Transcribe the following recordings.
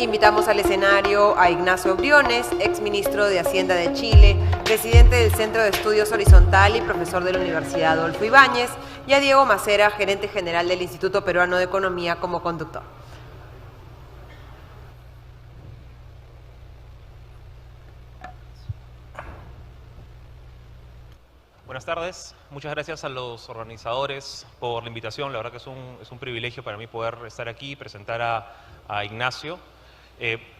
Invitamos al escenario a Ignacio Briones, exministro de Hacienda de Chile, presidente del Centro de Estudios Horizontal y profesor de la Universidad Adolfo Ibáñez, y a Diego Macera, gerente general del Instituto Peruano de Economía, como conductor. Buenas tardes, muchas gracias a los organizadores por la invitación. La verdad que es un privilegio para mí poder estar aquí y presentar a Ignacio.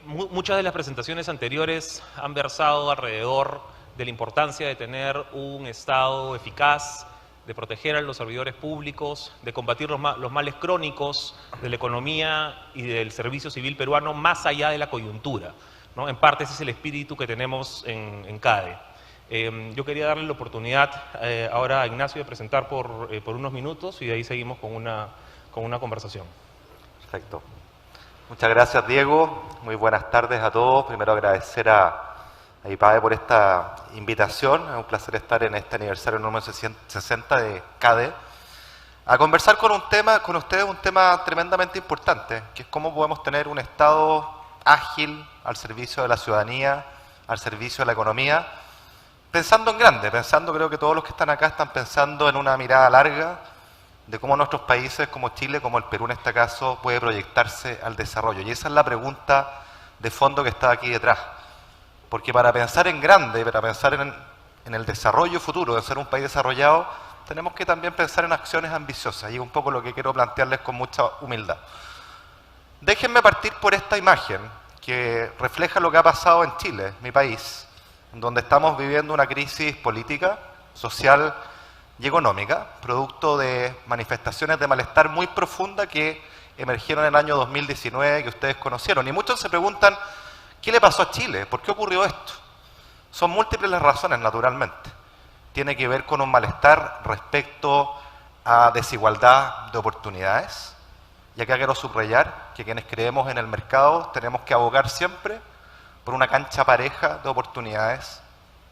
Muchas de las presentaciones anteriores han versado alrededor de la importancia de tener un Estado eficaz, de proteger a los servidores públicos, de combatir los males crónicos de la economía y del servicio civil peruano más allá de la coyuntura, ¿no? En parte ese es el espíritu que tenemos en CADE. Yo quería darle la oportunidad ahora a Ignacio de presentar por unos minutos y de ahí seguimos con una conversación. Perfecto. Muchas gracias, Diego. Muy buenas tardes a todos. Primero agradecer a IPADE por esta invitación. Es un placer estar en este aniversario número 60 de CADE a conversar con ustedes un tema tremendamente importante, que es cómo podemos tener un Estado ágil al servicio de la ciudadanía, al servicio de la economía, pensando en grande, creo que todos los que están acá están pensando en una mirada larga de cómo nuestros países como Chile, como el Perú en este caso, puede proyectarse al desarrollo. Y esa es la pregunta de fondo que está aquí detrás. Porque para pensar en grande, para pensar en el desarrollo futuro de ser un país desarrollado, tenemos que también pensar en acciones ambiciosas. Y es un poco lo que quiero plantearles con mucha humildad. Déjenme partir por esta imagen que refleja lo que ha pasado en Chile, mi país, donde estamos viviendo una crisis política, social y económica, producto de manifestaciones de malestar muy profunda que emergieron en el año 2019, que ustedes conocieron. Y muchos se preguntan, ¿qué le pasó a Chile? ¿Por qué ocurrió esto? Son múltiples las razones, naturalmente. Tiene que ver con un malestar respecto a desigualdad de oportunidades. Y acá quiero subrayar que quienes creemos en el mercado tenemos que abogar siempre por una cancha pareja de oportunidades,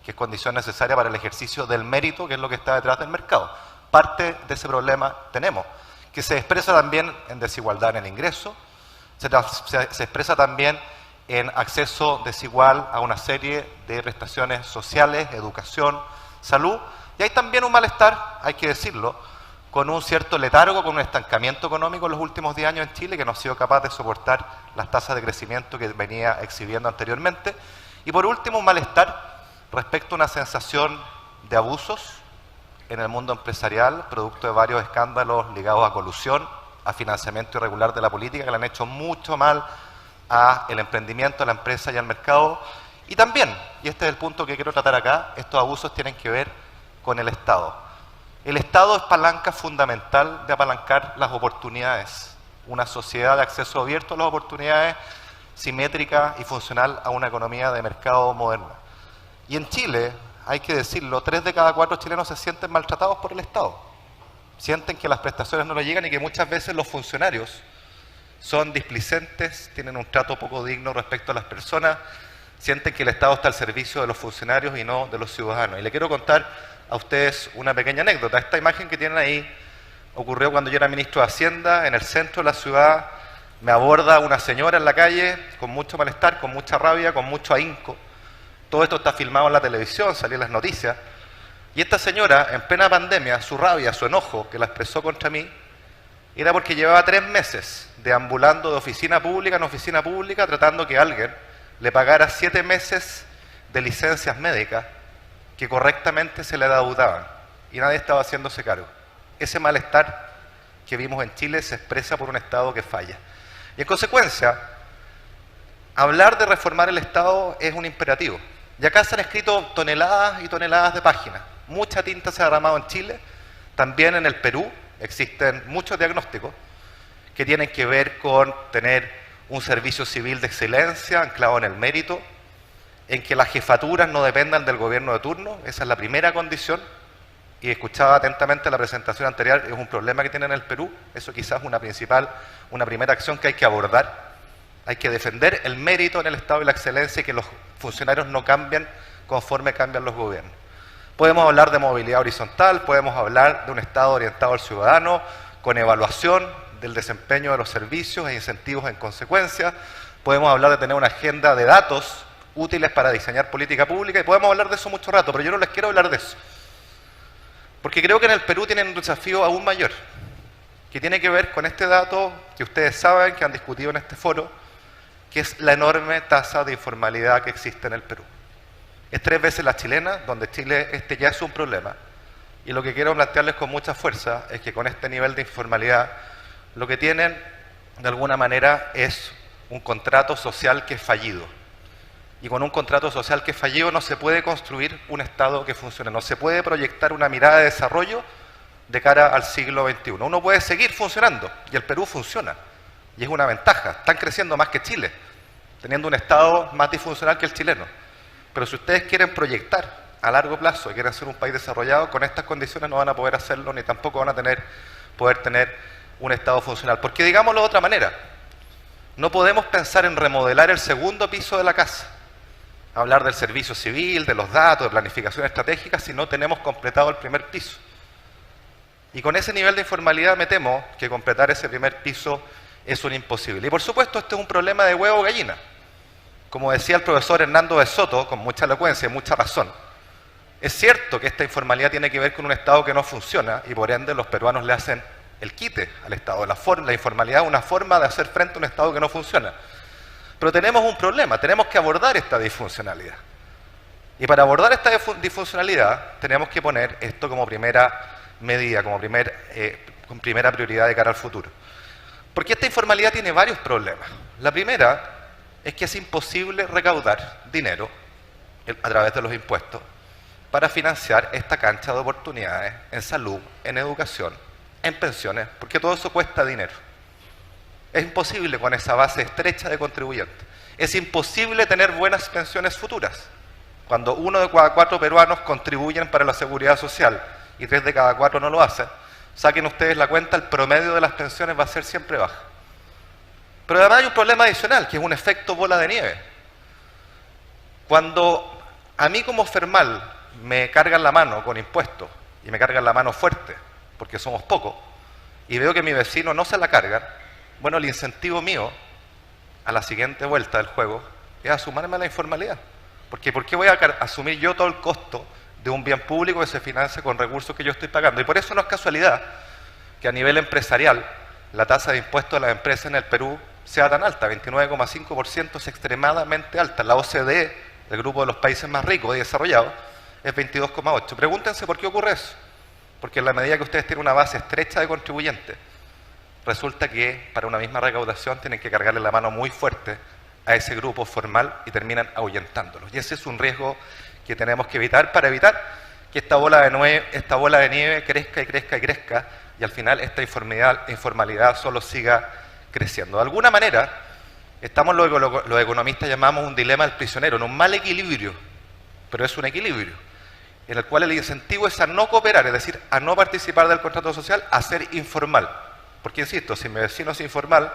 que es condición necesaria para el ejercicio del mérito, que es lo que está detrás del mercado. Parte de ese problema tenemos, que se expresa también en desigualdad en el ingreso, se expresa también en acceso desigual a una serie de prestaciones sociales, educación, salud, y hay también un malestar, hay que decirlo, con un cierto letargo, con un estancamiento económico en los últimos 10 años en Chile, que no ha sido capaz de soportar las tasas de crecimiento que venía exhibiendo anteriormente. Y por último, un malestar respecto a una sensación de abusos en el mundo empresarial, producto de varios escándalos ligados a colusión, a financiamiento irregular de la política, que le han hecho mucho mal al emprendimiento, a la empresa y al mercado. Y también, y este es el punto que quiero tratar acá, estos abusos tienen que ver con el Estado. El Estado es palanca fundamental de apalancar las oportunidades, una sociedad de acceso abierto a las oportunidades, simétrica y funcional a una economía de mercado moderna. Y en Chile, hay que decirlo, 3 de cada 4 chilenos se sienten maltratados por el Estado. Sienten que las prestaciones no les llegan y que muchas veces los funcionarios son displicentes, tienen un trato poco digno respecto a las personas, sienten que el Estado está al servicio de los funcionarios y no de los ciudadanos. Y le quiero contar a ustedes una pequeña anécdota. Esta imagen que tienen ahí ocurrió cuando yo era ministro de Hacienda, en el centro de la ciudad. Me aborda una señora en la calle con mucho malestar, con mucha rabia, con mucho ahínco. Todo esto está filmado en la televisión, salió en las noticias. Y esta señora, en plena pandemia, su rabia, su enojo que la expresó contra mí, era porque llevaba 3 meses deambulando de oficina pública en oficina pública, tratando que alguien le pagara 7 meses de licencias médicas que correctamente se le adeudaban, y nadie estaba haciéndose cargo. Ese malestar que vimos en Chile se expresa por un Estado que falla. Y en consecuencia, hablar de reformar el Estado es un imperativo. Y acá se han escrito toneladas y toneladas de páginas. Mucha tinta se ha derramado en Chile, también en el Perú existen muchos diagnósticos que tienen que ver con tener un servicio civil de excelencia anclado en el mérito, en que las jefaturas no dependan del gobierno de turno, esa es la primera condición, y escuchaba atentamente la presentación anterior, es un problema que tiene en el Perú, eso quizás es una primera acción que hay que abordar. Hay que defender el mérito en el Estado y la excelencia y que los funcionarios no cambien conforme cambian los gobiernos. Podemos hablar de movilidad horizontal, podemos hablar de un Estado orientado al ciudadano, con evaluación del desempeño de los servicios e incentivos en consecuencia. podemos hablar de tener una agenda de datos útiles para diseñar política pública y podemos hablar de eso mucho rato, pero yo no les quiero hablar de eso. Porque creo que en el Perú tienen un desafío aún mayor, que tiene que ver con este dato que ustedes saben, que han discutido en este foro, que es la enorme tasa de informalidad que existe en el Perú. Es 3 veces la chilena, donde Chile ya es un problema. Y lo que quiero plantearles con mucha fuerza es que con este nivel de informalidad, lo que tienen de alguna manera es un contrato social que es fallido. Y con un contrato social que es fallido no se puede construir un Estado que funcione, no se puede proyectar una mirada de desarrollo de cara al siglo XXI. Uno puede seguir funcionando, y el Perú funciona, y es una ventaja. Están creciendo más que Chile, teniendo un Estado más disfuncional que el chileno. Pero si ustedes quieren proyectar a largo plazo y quieren ser un país desarrollado, con estas condiciones no van a poder hacerlo, ni tampoco van a poder tener un Estado funcional. Porque digámoslo de otra manera, no podemos pensar en remodelar el segundo piso de la casa, hablar del servicio civil, de los datos, de planificación estratégica, si no tenemos completado el primer piso. Y con ese nivel de informalidad me temo que completar ese primer piso es un imposible. Y por supuesto este es un problema de huevo o gallina. Como decía el profesor Hernando de Soto, con mucha elocuencia y mucha razón, es cierto que esta informalidad tiene que ver con un Estado que no funciona y por ende los peruanos le hacen el quite al Estado. La informalidad es una forma de hacer frente a un Estado que no funciona. Pero tenemos un problema, tenemos que abordar esta disfuncionalidad. Y para abordar esta disfuncionalidad tenemos que poner esto como primera medida, como primera prioridad de cara al futuro. Porque esta informalidad tiene varios problemas. La primera es que es imposible recaudar dinero a través de los impuestos para financiar esta cancha de oportunidades en salud, en educación, en pensiones, porque todo eso cuesta dinero. Es imposible con esa base estrecha de contribuyentes. Es imposible tener buenas pensiones futuras. Cuando 1 de cada 4 peruanos contribuyen para la seguridad social y 3 de cada 4 no lo hacen, saquen ustedes la cuenta, el promedio de las pensiones va a ser siempre baja. Pero además hay un problema adicional, que es un efecto bola de nieve. Cuando a mí como Fermal me cargan la mano con impuestos, y me cargan la mano fuerte, porque somos pocos, y veo que mi vecino no se la carga, bueno, el incentivo mío a la siguiente vuelta del juego es asumirme a la informalidad. Porque ¿por qué voy a asumir yo todo el costo de un bien público que se financia con recursos que yo estoy pagando? Y por eso no es casualidad que a nivel empresarial la tasa de impuestos a las empresas en el Perú sea tan alta, 29,5% es extremadamente alta. La OCDE, el grupo de los países más ricos y desarrollados, es 22,8%. Pregúntense por qué ocurre eso. Porque en la medida que ustedes tienen una base estrecha de contribuyentes, resulta que para una misma recaudación tienen que cargarle la mano muy fuerte a ese grupo formal y terminan ahuyentándolos. Y ese es un riesgo que tenemos que evitar para evitar que esta bola de nieve crezca y crezca y crezca y al final esta informalidad solo siga creciendo. De alguna manera, estamos lo que los economistas llamamos un dilema del prisionero, en un mal equilibrio, pero es un equilibrio, en el cual el incentivo es a no cooperar, es decir, a no participar del contrato social, a ser informal. Porque, insisto, si mi vecino es informal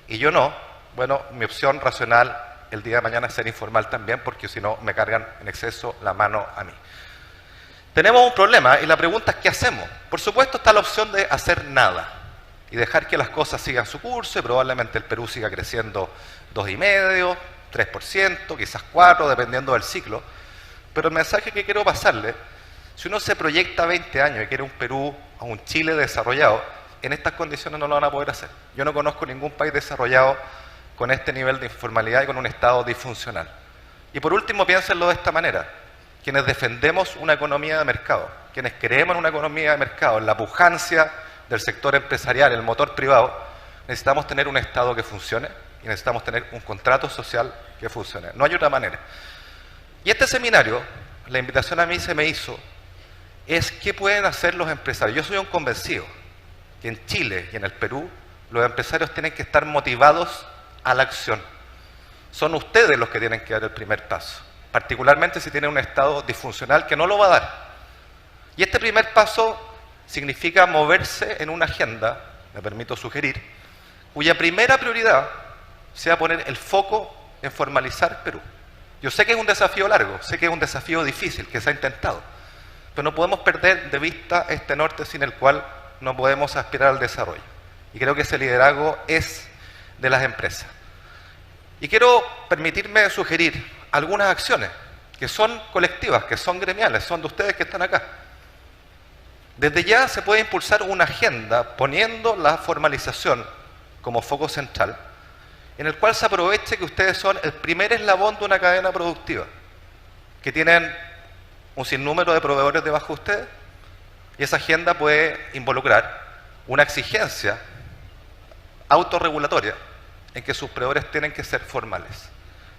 y yo no, bueno, mi opción racional el día de mañana es ser informal también, porque si no me cargan en exceso la mano a mí. Tenemos un problema y la pregunta es ¿qué hacemos? Por supuesto está la opción de hacer nada y dejar que las cosas sigan su curso y probablemente el Perú siga creciendo 2,5%, 3%, quizás 4%, dependiendo del ciclo. Pero el mensaje que quiero pasarle, si uno se proyecta a 20 años y quiere un Perú o un Chile desarrollado, en estas condiciones no lo van a poder hacer. Yo no conozco ningún país desarrollado con este nivel de informalidad y con un Estado disfuncional. Y por último, piénsenlo de esta manera. Quienes defendemos una economía de mercado, quienes creemos en una economía de mercado, en la pujancia del sector empresarial, el motor privado, necesitamos tener un Estado que funcione y necesitamos tener un contrato social que funcione. No hay otra manera. Y este seminario, la invitación a mí se me hizo, es qué pueden hacer los empresarios. Yo soy un convencido que en Chile y en el Perú los empresarios tienen que estar motivados a la acción. Son ustedes los que tienen que dar el primer paso, particularmente si tienen un Estado disfuncional que no lo va a dar. Y este primer paso significa moverse en una agenda, me permito sugerir, cuya primera prioridad sea poner el foco en formalizar Perú. Yo sé que es un desafío largo, sé que es un desafío difícil, que se ha intentado, pero no podemos perder de vista este norte sin el cual no podemos aspirar al desarrollo. Y creo que ese liderazgo es de las empresas. Y quiero permitirme sugerir algunas acciones que son colectivas, que son gremiales, son de ustedes que están acá. Desde ya se puede impulsar una agenda poniendo la formalización como foco central, en el cual se aproveche que ustedes son el primer eslabón de una cadena productiva, que tienen un sinnúmero de proveedores debajo de ustedes, y esa agenda puede involucrar una exigencia autorregulatoria en que sus proveedores tienen que ser formales.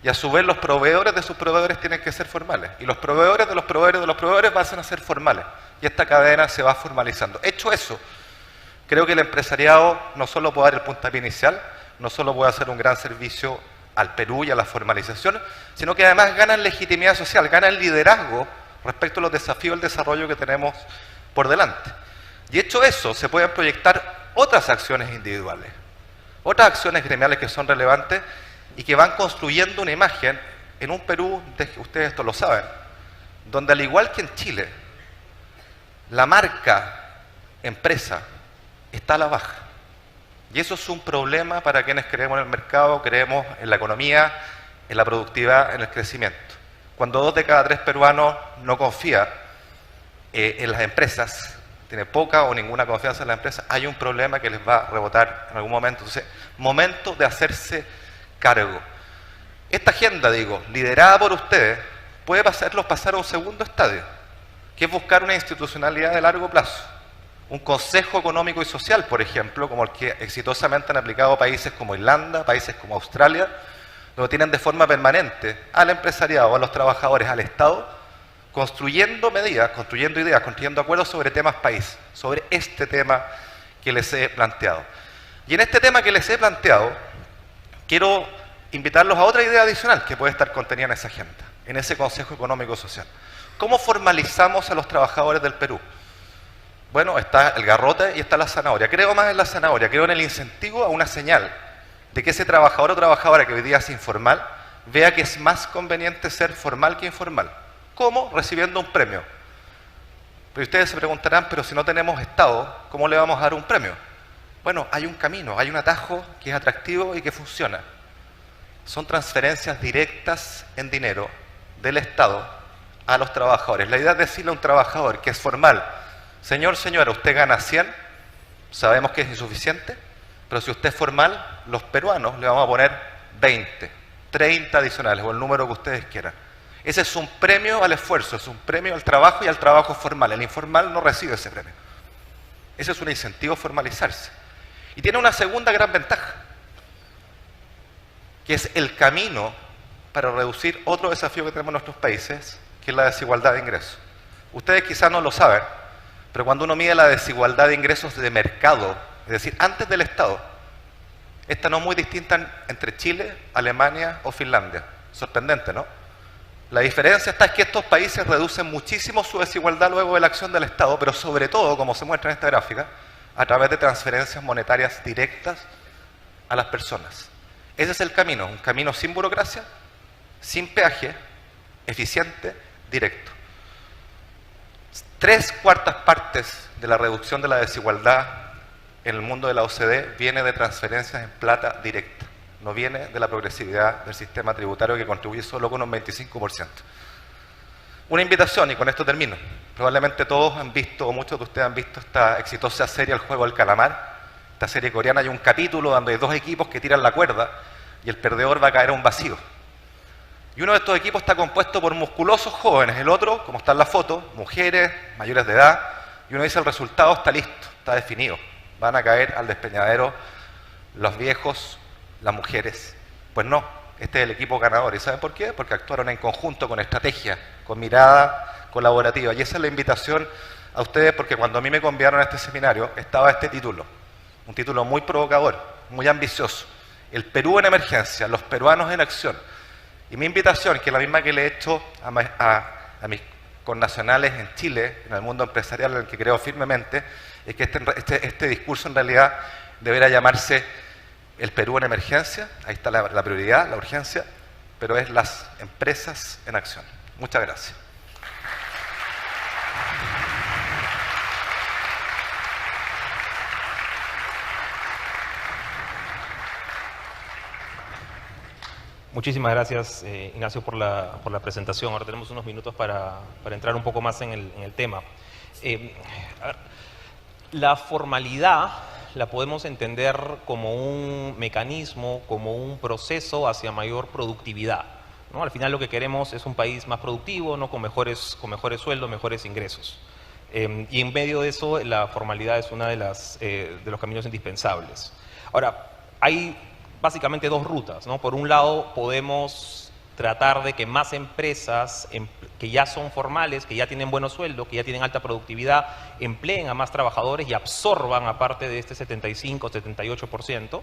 Y a su vez los proveedores de sus proveedores tienen que ser formales. Y los proveedores de los proveedores de los proveedores van a ser formales. Y esta cadena se va formalizando. Hecho eso, creo que el empresariado no solo puede dar el puntapié inicial, no solo puede hacer un gran servicio al Perú y a la formalización, sino que además ganan legitimidad social, ganan liderazgo respecto a los desafíos del desarrollo que tenemos por delante. Y hecho eso, se pueden proyectar otras acciones individuales, otras acciones gremiales que son relevantes y que van construyendo una imagen en un Perú, ustedes esto lo saben, donde al igual que en Chile, la marca empresa está a la baja. Y eso es un problema para quienes creemos en el mercado, creemos en la economía, en la productividad, en el crecimiento. Cuando 2 de cada 3 peruanos no confía en las empresas, tiene poca o ninguna confianza en las empresas, hay un problema que les va a rebotar en algún momento. Entonces, momento de hacerse cargo. Esta agenda, digo, liderada por ustedes, puede hacerlos pasar a un segundo estadio, que es buscar una institucionalidad de largo plazo. Un consejo económico y social, por ejemplo, como el que exitosamente han aplicado países como Irlanda, países como Australia, donde tienen de forma permanente al empresariado, a los trabajadores, al Estado, construyendo medidas, construyendo ideas, construyendo acuerdos sobre temas país, sobre este tema que les he planteado. Y en este tema que les he planteado, quiero invitarlos a otra idea adicional que puede estar contenida en esa agenda, en ese Consejo Económico y Social. ¿Cómo formalizamos a los trabajadores del Perú? Bueno, está el garrote y está la zanahoria. Creo más en la zanahoria, creo en el incentivo a una señal de que ese trabajador o trabajadora que hoy día es informal, vea que es más conveniente ser formal que informal. ¿Cómo? Recibiendo un premio. Pero ustedes se preguntarán, pero si no tenemos Estado, ¿cómo le vamos a dar un premio? Bueno, hay un camino, hay un atajo que es atractivo y que funciona. Son transferencias directas en dinero del Estado a los trabajadores. La idea es decirle a un trabajador que es formal, señor, señora, usted gana 100, sabemos que es insuficiente, pero si usted es formal, los peruanos le vamos a poner 20, 30 adicionales o el número que ustedes quieran. Ese es un premio al esfuerzo, es un premio al trabajo y al trabajo formal. El informal no recibe ese premio. Ese es un incentivo a formalizarse. Y tiene una segunda gran ventaja, que es el camino para reducir otro desafío que tenemos en nuestros países, que es la desigualdad de ingresos. Ustedes quizás no lo saben, pero cuando uno mide la desigualdad de ingresos de mercado, es decir, antes del Estado, esta no es muy distinta entre Chile, Alemania o Finlandia. Sorprendente, ¿no? La diferencia está es que estos países reducen muchísimo su desigualdad luego de la acción del Estado, pero sobre todo, como se muestra en esta gráfica, a través de transferencias monetarias directas a las personas. Ese es el camino, un camino sin burocracia, sin peaje, eficiente, directo. 3/4 partes de la reducción de la desigualdad en el mundo de la OCDE viene de transferencias en plata directa. No viene de la progresividad del sistema tributario que contribuye solo con un 25%. Una invitación, y con esto termino. Probablemente todos han visto, o muchos de ustedes han visto esta exitosa serie El Juego del Calamar. Esta serie coreana, hay un capítulo donde hay 2 equipos que tiran la cuerda y el perdedor va a caer a un vacío. Y uno de estos equipos está compuesto por musculosos jóvenes, el otro, como está en la foto, mujeres, mayores de edad, y uno dice el resultado está listo, está definido. Van a caer al despeñadero los viejos, las mujeres. Pues no, este es el equipo ganador. ¿Y saben por qué? Porque actuaron en conjunto, con estrategia, con mirada colaborativa. Y esa es la invitación a ustedes, porque cuando a mí me convidaron a este seminario estaba este título, un título muy provocador, muy ambicioso. El Perú en emergencia, los peruanos en acción. Y mi invitación, que es la misma que le he hecho a mis connacionales en Chile, en el mundo empresarial en el que creo firmemente, es que este discurso en realidad deberá llamarse el Perú en emergencia. Ahí está la prioridad, la urgencia, pero es las empresas en acción. Muchas gracias. Muchísimas gracias, Ignacio, por la presentación. Ahora tenemos unos minutos para entrar un poco más en el tema. A ver, la formalidad la podemos entender como un mecanismo, como un proceso hacia mayor productividad, ¿no? Al final lo que queremos es un país más productivo, ¿no? Con mejores sueldos, mejores ingresos. Y en medio de eso, la formalidad es uno de los caminos indispensables. Ahora, hay básicamente dos rutas, ¿no? Por un lado, podemos tratar de que más empresas que ya son formales, que ya tienen buenos sueldos, que ya tienen alta productividad, empleen a más trabajadores y absorban aparte de este 75, 78%,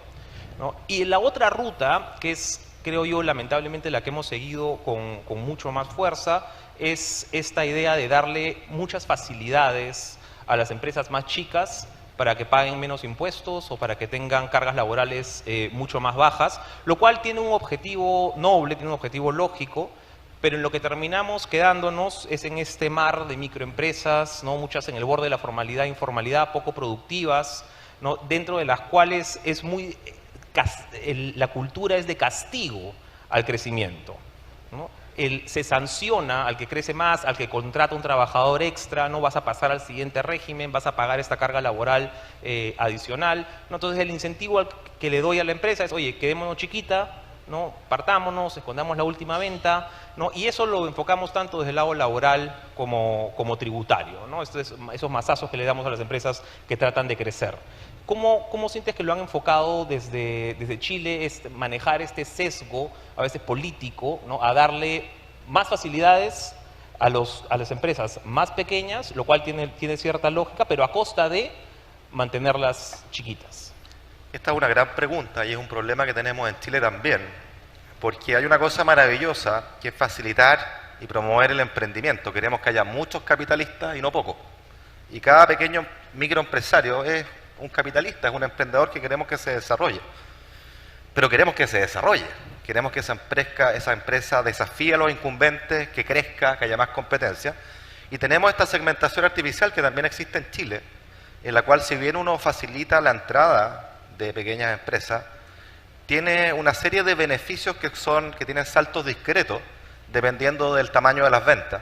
¿no? Y la otra ruta, que es, creo yo, lamentablemente la que hemos seguido con mucho más fuerza, es esta idea de darle muchas facilidades a las empresas más chicas para que paguen menos impuestos o para que tengan cargas laborales mucho más bajas, lo cual tiene un objetivo noble, tiene un objetivo lógico, pero en lo que terminamos quedándonos es en este mar de microempresas, ¿no? Muchas en el borde de la formalidad, informalidad, poco productivas, ¿no? Dentro de las cuales es la cultura es de castigo al crecimiento, ¿no? Se sanciona al que crece más, al que contrata un trabajador extra, no vas a pasar al siguiente régimen, vas a pagar esta carga laboral adicional, ¿no? Entonces el incentivo que le doy a la empresa es, oye, quedémonos chiquita, ¿no? Partámonos, escondamos la última venta, ¿no? Y eso lo enfocamos tanto desde el lado laboral como tributario, ¿no? Esos mazazos que le damos a las empresas que tratan de crecer. ¿Cómo sientes que lo han enfocado desde Chile, manejar este sesgo, a veces político, ¿no? A darle más facilidades a las empresas más pequeñas, lo cual tiene cierta lógica, pero a costa de mantenerlas chiquitas? Esta es una gran pregunta y es un problema que tenemos en Chile también, porque hay una cosa maravillosa que es facilitar y promover el emprendimiento. Queremos que haya muchos capitalistas y no pocos. Y cada pequeño microempresario es un capitalista, es un emprendedor que queremos que se desarrolle. Pero queremos que se desarrolle, queremos que esa empresa desafíe a los incumbentes, que crezca, que haya más competencia. Y tenemos esta segmentación artificial que también existe en Chile, en la cual si bien uno facilita la entrada de pequeñas empresas, tiene una serie de beneficios que tienen saltos discretos dependiendo del tamaño de las ventas.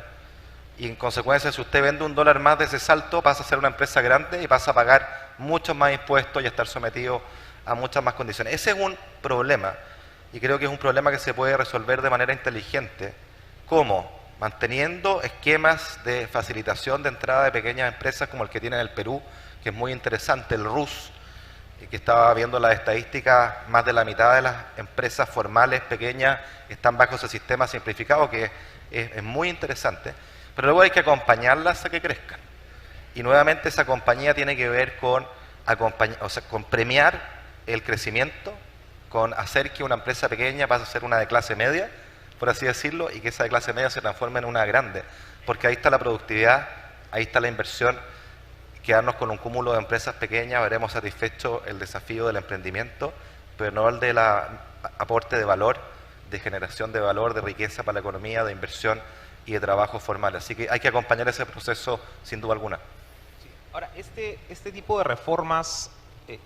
Y en consecuencia, si usted vende $1 más de ese salto, pasa a ser una empresa grande y pasa a pagar muchos más impuestos y a estar sometido a muchas más condiciones. Ese es un problema, y creo que es un problema que se puede resolver de manera inteligente. ¿Cómo? Manteniendo esquemas de facilitación de entrada de pequeñas empresas como el que tiene en el Perú, que es muy interesante, el RUS, que estaba viendo las estadísticas, más de la mitad de las empresas formales pequeñas están bajo ese sistema simplificado, que es muy interesante. Pero luego hay que acompañarlas a que crezcan. Y nuevamente esa compañía tiene que ver con premiar el crecimiento, con hacer que una empresa pequeña pase a ser una de clase media, por así decirlo, y que esa de clase media se transforme en una grande. Porque ahí está la productividad, ahí está la inversión. Quedarnos con un cúmulo de empresas pequeñas, veremos satisfecho el desafío del emprendimiento, pero no el del aporte de valor, de generación de valor, de riqueza para la economía, de inversión y de trabajo formal. Así que hay que acompañar ese proceso sin duda alguna. Sí. Ahora, este tipo de reformas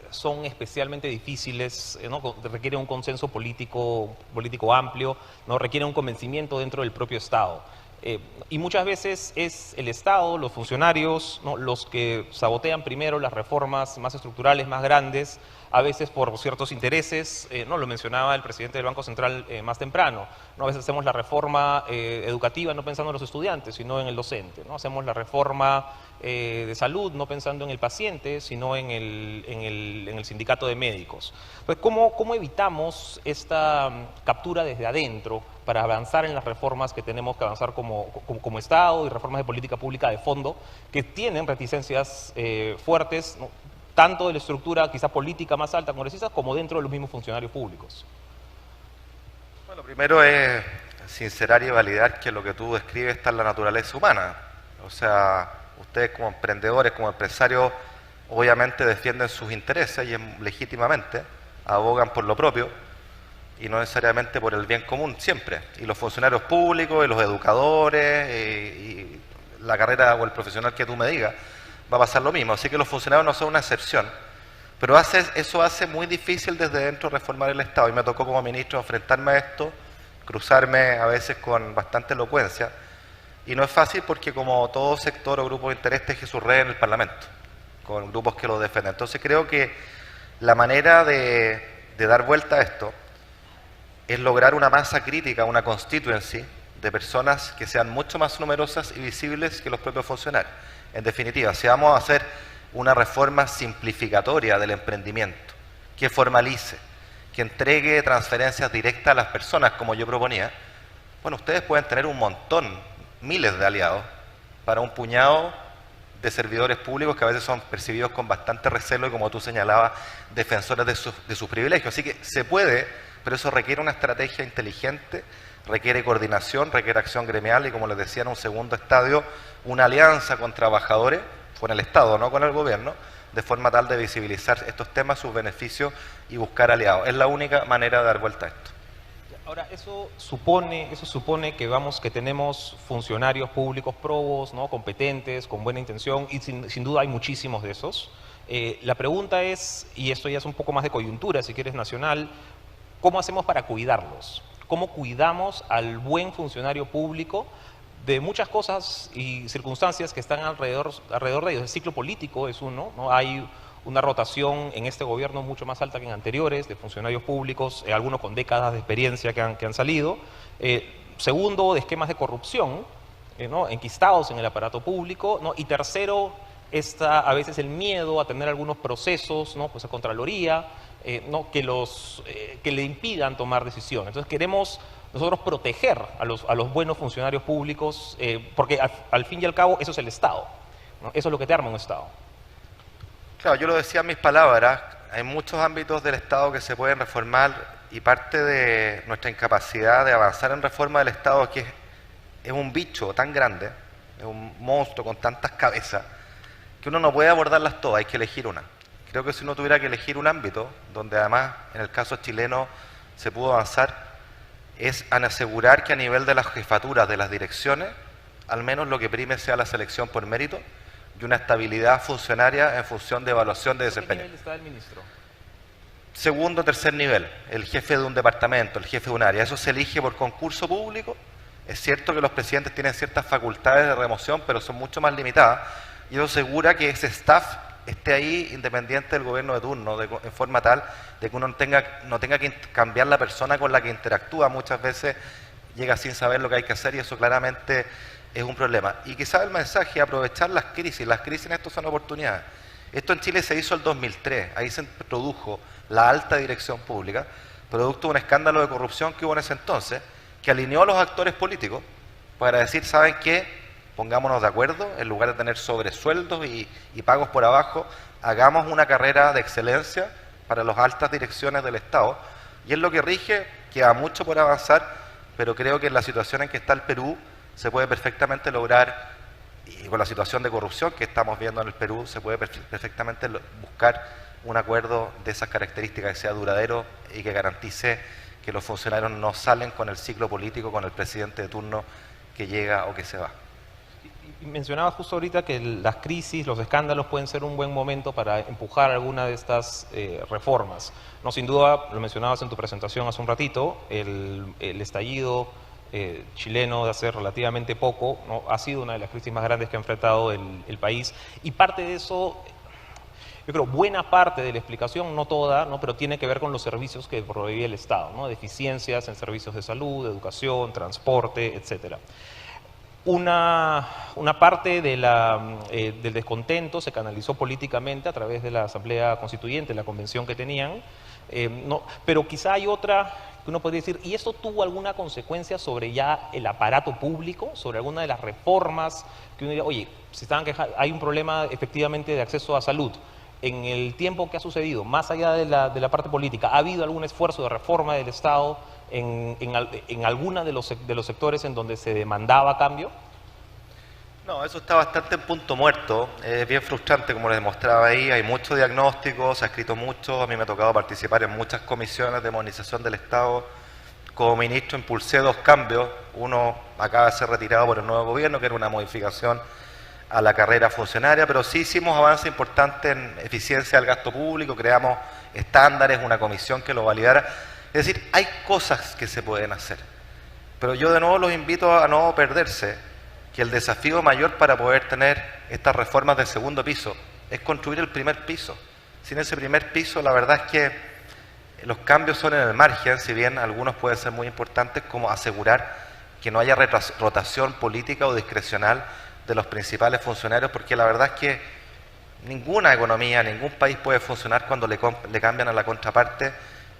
son especialmente difíciles, ¿no? Requieren un consenso político amplio, ¿no? Requieren un convencimiento dentro del propio Estado. Y muchas veces es el Estado, los funcionarios, ¿no? Los que sabotean primero las reformas más estructurales, más grandes, a veces por ciertos intereses, ¿no? Lo mencionaba el presidente del Banco Central más temprano, ¿no? A veces hacemos la reforma educativa no pensando en los estudiantes, sino en el docente, ¿no? Hacemos la reforma de salud no pensando en el paciente, sino en el sindicato de médicos. Pues, ¿cómo evitamos esta captura desde adentro para avanzar en las reformas que tenemos que avanzar como Estado y reformas de política pública de fondo que tienen reticencias fuertes, ¿no? Tanto de la estructura quizá política más alta congresista como dentro de los mismos funcionarios públicos? Bueno, primero es sincerar y validar que lo que tú describes está en la naturaleza humana. O sea, ustedes como emprendedores, como empresarios, obviamente defienden sus intereses y legítimamente abogan por lo propio y no necesariamente por el bien común siempre. Y los funcionarios públicos y los educadores y la carrera o el profesional que tú me digas, va a pasar lo mismo. Así que los funcionarios no son una excepción. Pero eso hace muy difícil desde dentro reformar el Estado, y me tocó como ministro enfrentarme a esto, cruzarme a veces con bastante elocuencia, y no es fácil porque como todo sector o grupo de interés teje su red en el Parlamento, con grupos que lo defienden. Entonces creo que la manera de dar vuelta a esto es lograr una masa crítica, una constituency de personas que sean mucho más numerosas y visibles que los propios funcionarios. En definitiva, si vamos a hacer una reforma simplificatoria del emprendimiento, que formalice, que entregue transferencias directas a las personas, como yo proponía, bueno, ustedes pueden tener un montón, miles de aliados, para un puñado de servidores públicos que a veces son percibidos con bastante recelo y, como tú señalabas, defensores de sus privilegios. Así que se puede, pero eso requiere una estrategia inteligente, requiere coordinación, requiere acción gremial y, como les decía en un segundo estadio, una alianza con trabajadores, con el Estado, no con el gobierno, de forma tal de visibilizar estos temas, sus beneficios y buscar aliados. Es la única manera de dar vuelta a esto. Ahora, eso supone que tenemos funcionarios públicos probos, ¿no?, competentes, con buena intención, y sin duda hay muchísimos de esos. La pregunta es, y esto ya es un poco más de coyuntura, si quieres, nacional, ¿cómo hacemos para cuidarlos? ¿Cómo cuidamos al buen funcionario público de muchas cosas y circunstancias que están alrededor de ellos? El ciclo político es uno, ¿no? Hay una rotación en este gobierno mucho más alta que en anteriores de funcionarios públicos, algunos con décadas de experiencia que han salido. Segundo, de esquemas de corrupción, ¿no?, enquistados en el aparato público, ¿no? Y tercero, está a veces el miedo a tener algunos procesos, ¿no?, pues a Contraloría, ¿no?, que le impidan tomar decisiones. Entonces queremos nosotros proteger a los buenos funcionarios públicos, porque al fin y al cabo eso es el Estado, ¿no? Eso es lo que te arma un Estado. Claro, yo lo decía en mis palabras, hay muchos ámbitos del Estado que se pueden reformar, y parte de nuestra incapacidad de avanzar en reforma del Estado es que es un bicho tan grande, es un monstruo con tantas cabezas, que uno no puede abordarlas todas, hay que elegir una. Creo que si uno tuviera que elegir un ámbito, donde además en el caso chileno se pudo avanzar, es en asegurar que a nivel de las jefaturas, de las direcciones, al menos lo que prime sea la selección por mérito y una estabilidad funcionaria en función de evaluación de desempeño. ¿En qué nivel está el ministro? Segundo o tercer nivel, el jefe de un departamento, el jefe de un área. Eso se elige por concurso público. Es cierto que los presidentes tienen ciertas facultades de remoción, pero son mucho más limitadas, y eso asegura que ese staff esté ahí independiente del gobierno de turno, en forma tal de que uno no tenga que cambiar la persona con la que interactúa. Muchas veces llega sin saber lo que hay que hacer, y eso claramente es un problema. Y quizás el mensaje es aprovechar las crisis en esto son oportunidades. Esto en Chile se hizo el 2003, ahí se produjo la alta dirección pública, producto de un escándalo de corrupción que hubo en ese entonces, que alineó a los actores políticos para decir, ¿saben qué? Pongámonos de acuerdo, en lugar de tener sobresueldos y pagos por abajo, hagamos una carrera de excelencia para las altas direcciones del Estado. Y es lo que rige, queda mucho por avanzar, pero creo que en la situación en que está el Perú se puede perfectamente lograr, y con la situación de corrupción que estamos viendo en el Perú, se puede perfectamente buscar un acuerdo de esas características, que sea duradero y que garantice que los funcionarios no salen con el ciclo político, con el presidente de turno que llega o que se va. Mencionaba justo ahorita que las crisis, los escándalos pueden ser un buen momento para empujar alguna de estas reformas. No, sin duda, lo mencionabas en tu presentación hace un ratito, el estallido chileno de hace relativamente poco, ¿no?, ha sido una de las crisis más grandes que ha enfrentado el país, y parte de eso, yo creo, buena parte de la explicación, no toda, ¿no?, pero tiene que ver con los servicios que proveía el Estado, ¿no?, deficiencias en servicios de salud, educación, transporte, etcétera. Una parte de del descontento se canalizó políticamente a través de la Asamblea Constituyente, la convención que tenían, no, pero quizá hay otra que uno podría decir, ¿y esto tuvo alguna consecuencia sobre ya el aparato público, sobre alguna de las reformas que uno diría, oye, si estaban hay un problema efectivamente de acceso a salud? En el tiempo que ha sucedido, más allá de la parte política, ¿ha habido algún esfuerzo de reforma del Estado en alguna de los sectores en donde se demandaba cambio? No, eso está bastante en punto muerto, es bien frustrante como les demostraba ahí, hay mucho diagnóstico, se ha escrito mucho, a mí me ha tocado participar en muchas comisiones de modernización del Estado. Como ministro impulsé 2 cambios, uno acaba de ser retirado por el nuevo gobierno, que era una modificación a la carrera funcionaria, pero sí hicimos avances importantes en eficiencia del gasto público, creamos estándares, una comisión que lo validara. Es decir, hay cosas que se pueden hacer, pero yo de nuevo los invito a no perderse que el desafío mayor para poder tener estas reformas del segundo piso es construir el primer piso. Sin ese primer piso, la verdad es que los cambios son en el margen, si bien algunos pueden ser muy importantes, como asegurar que no haya rotación política o discrecional de los principales funcionarios, porque la verdad es que ninguna economía, ningún país puede funcionar cuando le cambian a la contraparte,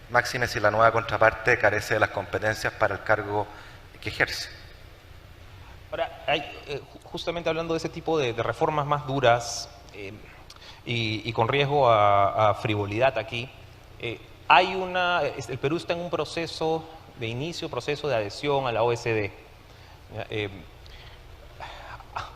máxime si la nueva contraparte carece de las competencias para el cargo que ejerce. Ahora, justamente hablando de ese tipo de reformas más duras y con riesgo a frivolidad aquí, el Perú está en un proceso de inicio, proceso de adhesión a la OECD.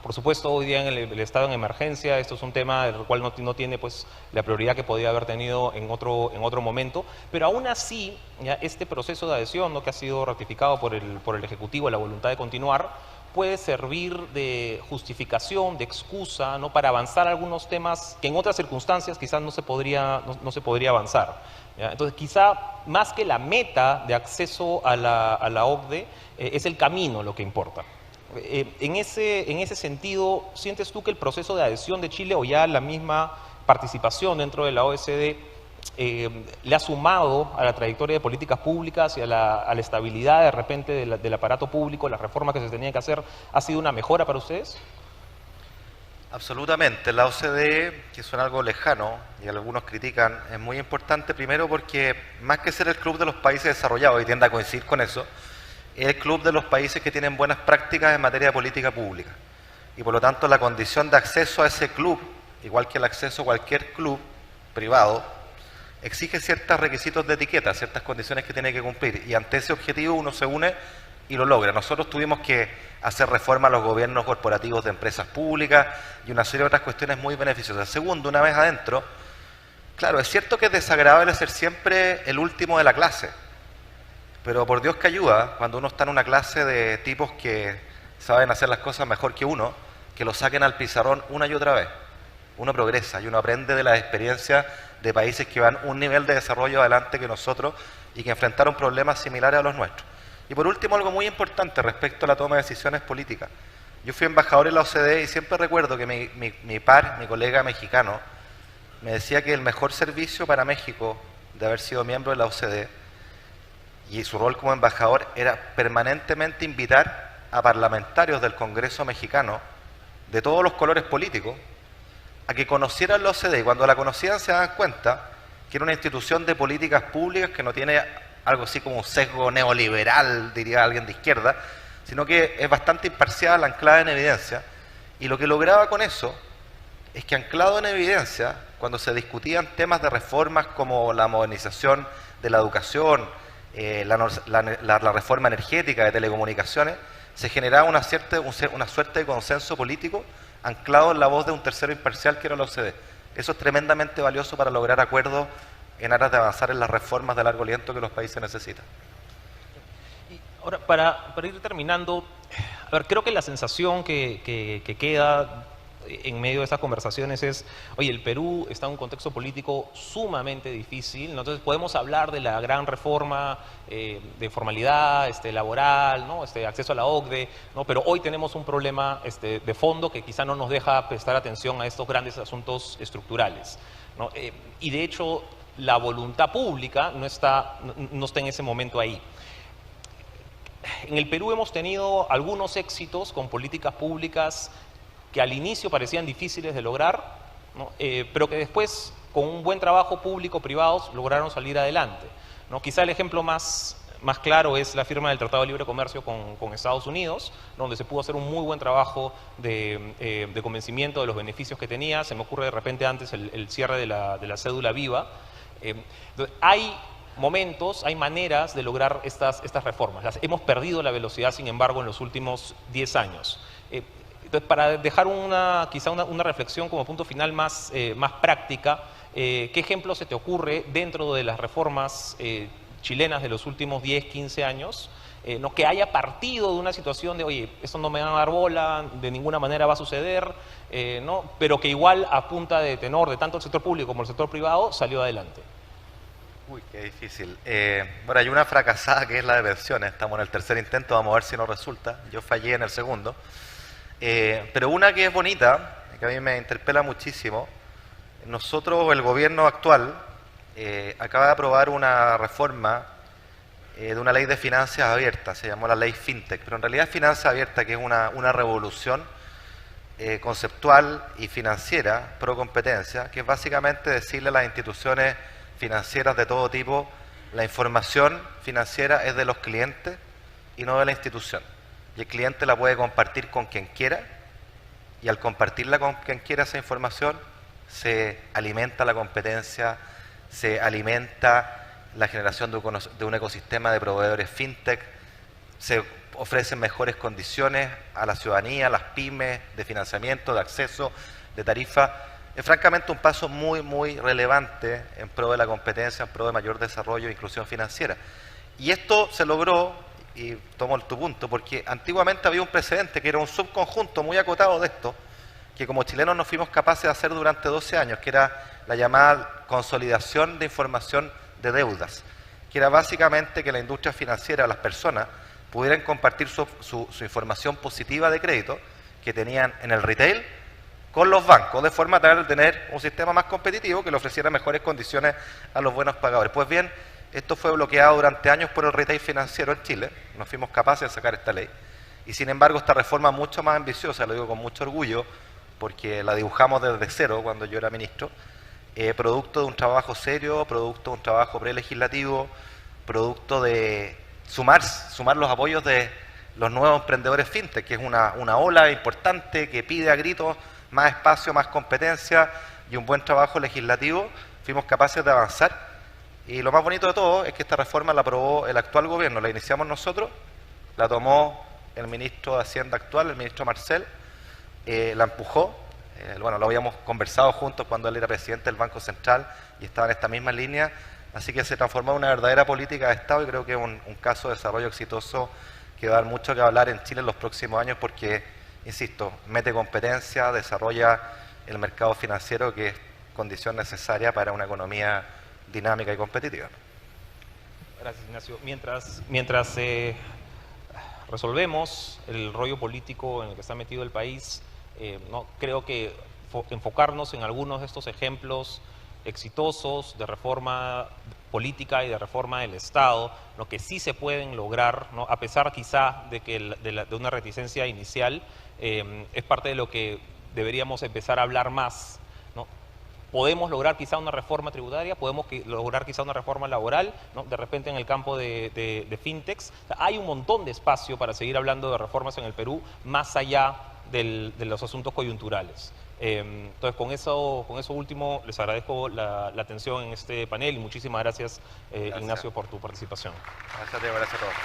Por supuesto, hoy día en el estado en emergencia, esto es un tema del cual no tiene pues, la prioridad que podía haber tenido en otro momento, pero aún así, ya, este proceso de adhesión, ¿no?, que ha sido ratificado por el Ejecutivo, la voluntad de continuar, puede servir de justificación, de excusa, ¿no?, para avanzar algunos temas que en otras circunstancias quizás no se podría avanzar. ¿Ya? Entonces, quizá más que la meta de acceso a la OCDE, es el camino lo que importa. En ese sentido, ¿sientes tú que el proceso de adhesión de Chile o ya la misma participación dentro de la OECD le ha sumado a la trayectoria de políticas públicas y a la estabilidad de repente del aparato público, las reformas que se tenían que hacer, ha sido una mejora para ustedes? Absolutamente. La OCDE, que suena algo lejano y algunos critican, es muy importante primero porque más que ser el club de los países desarrollados, y tiende a coincidir con eso, es el club de los países que tienen buenas prácticas en materia de política pública. Y por lo tanto la condición de acceso a ese club, igual que el acceso a cualquier club privado, exige ciertos requisitos de etiqueta, ciertas condiciones que tiene que cumplir. Y ante ese objetivo uno se une y lo logra. Nosotros tuvimos que hacer reforma a los gobiernos corporativos de empresas públicas y una serie de otras cuestiones muy beneficiosas. Segundo, una vez adentro, claro, es cierto que es desagradable ser siempre el último de la clase, pero por Dios que ayuda, cuando uno está en una clase de tipos que saben hacer las cosas mejor que uno, que lo saquen al pizarrón una y otra vez. Uno progresa y uno aprende de las experiencias de países que van un nivel de desarrollo adelante que nosotros y que enfrentaron problemas similares a los nuestros. Y por último, algo muy importante respecto a la toma de decisiones políticas. Yo fui embajador en la OCDE y siempre recuerdo que mi colega mexicano, me decía que el mejor servicio para México de haber sido miembro de la OCDE y su rol como embajador era permanentemente invitar a parlamentarios del Congreso mexicano de todos los colores políticos a que conocieran la OCDE, y cuando la conocían se daban cuenta que era una institución de políticas públicas que no tiene algo así como un sesgo neoliberal, diría alguien de izquierda, sino que es bastante imparcial, anclada en evidencia, y lo que lograba con eso es que anclado en evidencia, cuando se discutían temas de reformas como la modernización de la educación, la reforma energética de telecomunicaciones, se generaba una suerte de consenso político anclado en la voz de un tercero imparcial que era la OCDE. Eso es tremendamente valioso para lograr acuerdos en aras de avanzar en las reformas de largo aliento que los países necesitan. Y ahora, para ir terminando, a ver, creo que la sensación que queda en medio de estas conversaciones es, oye, el Perú está en un contexto político sumamente difícil, ¿no? Entonces podemos hablar de la gran reforma de formalidad laboral, ¿no? Acceso a la OCDE, ¿no? Pero hoy tenemos un problema de fondo que quizá no nos deja prestar atención a estos grandes asuntos estructurales, ¿no? Y de hecho la voluntad pública no está en ese momento ahí. En el Perú hemos tenido algunos éxitos con políticas públicas que al inicio parecían difíciles de lograr, ¿no? Pero que después, con un buen trabajo público-privados, lograron salir adelante, ¿no? Quizá el ejemplo más claro es la firma del Tratado de Libre Comercio con Estados Unidos, donde se pudo hacer un muy buen trabajo de convencimiento de los beneficios que tenía. Se me ocurre de repente antes el cierre de la cédula viva. Hay momentos, hay maneras de lograr estas reformas. Hemos perdido la velocidad, sin embargo, en los últimos 10 años. Entonces, para dejar quizá una reflexión como punto final más práctica, ¿qué ejemplo se te ocurre dentro de las reformas chilenas de los últimos 10, 15 años, no que haya partido de una situación de, oye, esto no me van a dar bola, de ninguna manera va a suceder, ¿no? Pero que igual a punta de tenor de tanto el sector público como el sector privado salió adelante. Uy, qué difícil. Bueno, hay una fracasada que es la de pensiones. Estamos en el tercer intento, vamos a ver si nos resulta. Yo fallé en el segundo. Pero una que es bonita, que a mí me interpela muchísimo. Nosotros, el gobierno actual, acaba de aprobar una reforma de una ley de finanzas abiertas, se llamó la ley FinTech, pero en realidad es finanzas abiertas, que es una revolución conceptual y financiera, pro competencia, que es básicamente decirle a las instituciones financieras de todo tipo: la información financiera es de los clientes y no de la institución. Y el cliente la puede compartir con quien quiera, y al compartirla con quien quiera esa información, se alimenta la competencia, se alimenta la generación de un ecosistema de proveedores fintech, se ofrecen mejores condiciones a la ciudadanía, a las pymes, de financiamiento, de acceso, de tarifa. Es francamente un paso muy, muy relevante en pro de la competencia, en pro de mayor desarrollo e inclusión financiera. Y esto se logró, y tomo tu punto, porque antiguamente había un precedente que era un subconjunto muy acotado de esto, que como chilenos no fuimos capaces de hacer durante 12 años, que era la llamada consolidación de información de deudas, que era básicamente que la industria financiera, las personas, pudieran compartir su información positiva de crédito que tenían en el retail con los bancos, de forma tal de tener un sistema más competitivo que le ofreciera mejores condiciones a los buenos pagadores. Pues bien, esto fue bloqueado durante años por el retail financiero en Chile, no fuimos capaces de sacar esta ley, y sin embargo esta reforma mucho más ambiciosa, lo digo con mucho orgullo, porque la dibujamos desde cero cuando yo era ministro, producto de un trabajo serio, producto de un trabajo prelegislativo, producto de sumar los apoyos de los nuevos emprendedores fintech, que es una ola importante que pide a gritos más espacio, más competencia y un buen trabajo legislativo. Fuimos capaces de avanzar, y lo más bonito de todo es que esta reforma la aprobó el actual gobierno, la iniciamos nosotros, la tomó el ministro de Hacienda actual, el ministro Marcel, la empujó. Bueno, lo habíamos conversado juntos cuando él era presidente del Banco Central y estaba en esta misma línea, así que se transformó en una verdadera política de Estado, y creo que es un caso de desarrollo exitoso que va a dar mucho que hablar en Chile en los próximos años, porque, insisto, mete competencia, desarrolla el mercado financiero, que es condición necesaria para una economía dinámica y competitiva. Gracias, Ignacio. Mientras resolvemos el rollo político en el que está metido el país, no creo que enfocarnos en algunos de estos ejemplos exitosos de reforma política y de reforma del Estado, lo que sí se pueden lograr, ¿no? A pesar quizá de que de una reticencia inicial, es parte de lo que deberíamos empezar a hablar más, ¿no? Podemos lograr quizá una reforma tributaria, podemos lograr quizá una reforma laboral, ¿no? De repente en el campo de fintechs. O sea, hay un montón de espacio para seguir hablando de reformas en el Perú, más allá de los asuntos coyunturales. Entonces, con eso último, les agradezco la atención en este panel, y muchísimas gracias, Ignacio, por tu participación. Gracias, Diego, gracias a todos.